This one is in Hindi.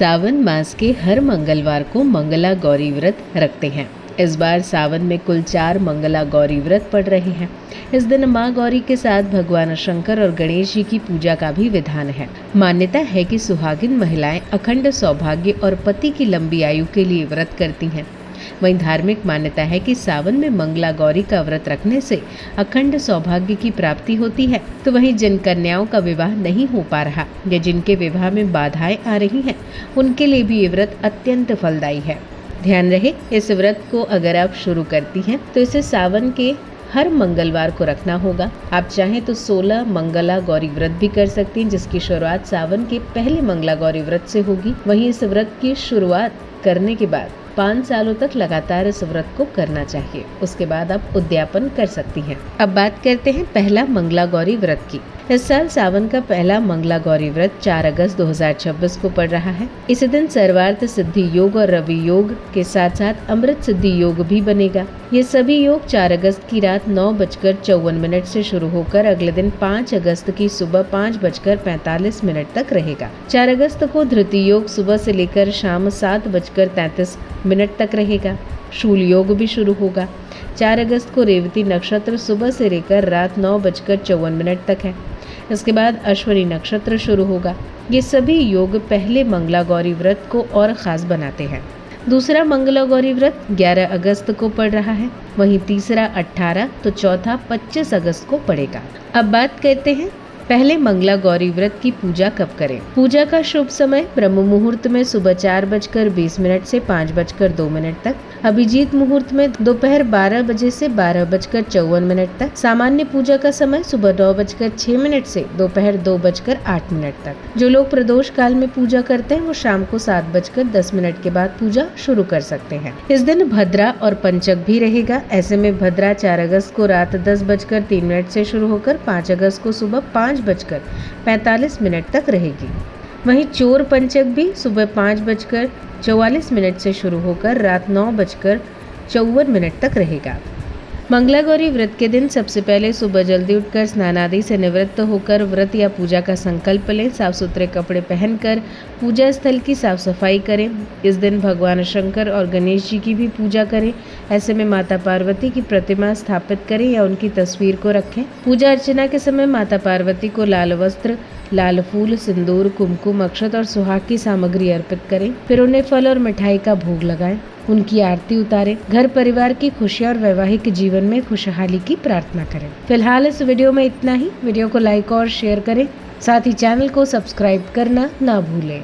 सावन मास के हर मंगलवार को मंगला गौरी व्रत रखते हैं। इस बार सावन में कुल 4 मंगला गौरी व्रत पड़ रहे हैं। इस दिन माँ गौरी के साथ भगवान शंकर और गणेश जी की पूजा का भी विधान है। मान्यता है कि सुहागिन महिलाएं अखंड सौभाग्य और पति की लंबी आयु के लिए व्रत करती हैं। वहीं धार्मिक मान्यता है कि सावन में मंगला गौरी का व्रत रखने से अखंड सौभाग्य की प्राप्ति होती है। तो वहीं जिन कन्याओं का विवाह नहीं हो पा रहा या जिनके विवाह में बाधाएं आ रही हैं, उनके लिए भी ये व्रत अत्यंत फलदायी है। ध्यान रहे, इस व्रत को अगर आप शुरू करती हैं तो इसे सावन के हर मंगलवार को रखना होगा। आप चाहें तो 16 मंगला गौरी व्रत भी कर सकती हैं, जिसकी शुरुआत सावन के पहले मंगला गौरी व्रत से होगी। वहीं इस व्रत की शुरुआत करने के बाद 5 सालों तक लगातार इस व्रत को करना चाहिए। उसके बाद आप उद्यापन कर सकती हैं। अब बात करते हैं पहला मंगला गौरी व्रत की। इस साल सावन का पहला मंगला गौरी व्रत 4 अगस्त 2026 को पड़ रहा है। इसी दिन सर्वार्थ सिद्धि योग और रवि योग के साथ साथ अमृत सिद्धि योग भी बनेगा। ये सभी योग 4 अगस्त की रात 9:54 से शुरू होकर अगले दिन 5 अगस्त की सुबह 5:45 तक रहेगा। 4 अगस्त को धृति योग सुबह से लेकर शाम 7:33 तक रहेगा। शूल योग भी शुरू होगा। 4 अगस्त को रेवती नक्षत्र सुबह से लेकर रात 9:54 तक है। इसके बाद अश्विनी नक्षत्र शुरू होगा। ये सभी योग पहले मंगला गौरी व्रत को और खास बनाते हैं। दूसरा मंगला गौरी व्रत 11 अगस्त को पड़ रहा है। वहीं तीसरा 18 तो चौथा 25 अगस्त को पड़ेगा। अब बात करते हैं पहले मंगला गौरी व्रत की पूजा कब करें। पूजा का शुभ समय ब्रह्म मुहूर्त में सुबह 4:20 से 5:02 तक, अभिजीत मुहूर्त में दोपहर 12 बजे से 12:54 तक, सामान्य पूजा का समय सुबह 9:06 से दोपहर 2:08 तक। जो लोग प्रदोष काल में पूजा करते हैं वो शाम को 7:10 के बाद पूजा शुरू कर सकते हैं। इस दिन भद्रा और पंचक भी रहेगा। ऐसे में भद्रा 4 अगस्त को रात 10:03 से शुरू होकर 5 अगस्त को सुबह 5:45 तक रहेगी। वहीं चोर पंचक भी सुबह 5:44 से शुरू होकर रात 9:54 तक रहेगा। मंगला गौरी व्रत के दिन सबसे पहले सुबह जल्दी उठकर स्नान आदि से निवृत्त होकर व्रत या पूजा का संकल्प लें। साफ सुथरे कपड़े पहनकर पूजा स्थल की साफ सफाई करें। इस दिन भगवान शंकर और गणेश जी की भी पूजा करें। ऐसे में माता पार्वती की प्रतिमा स्थापित करें या उनकी तस्वीर को रखें। पूजा अर्चना के समय माता पार्वती को लाल वस्त्र, लाल फूल, सिंदूर, कुमकुम, अक्षत और सुहाग की सामग्री अर्पित करें। फिर उन्हें फल और मिठाई का भोग लगाएं, उनकी आरती उतारें। घर परिवार की खुशियां और वैवाहिक जीवन में खुशहाली की प्रार्थना करें। फिलहाल इस वीडियो में इतना ही। वीडियो को लाइक और शेयर करें, साथ ही चैनल को सब्सक्राइब करना ना भूलें।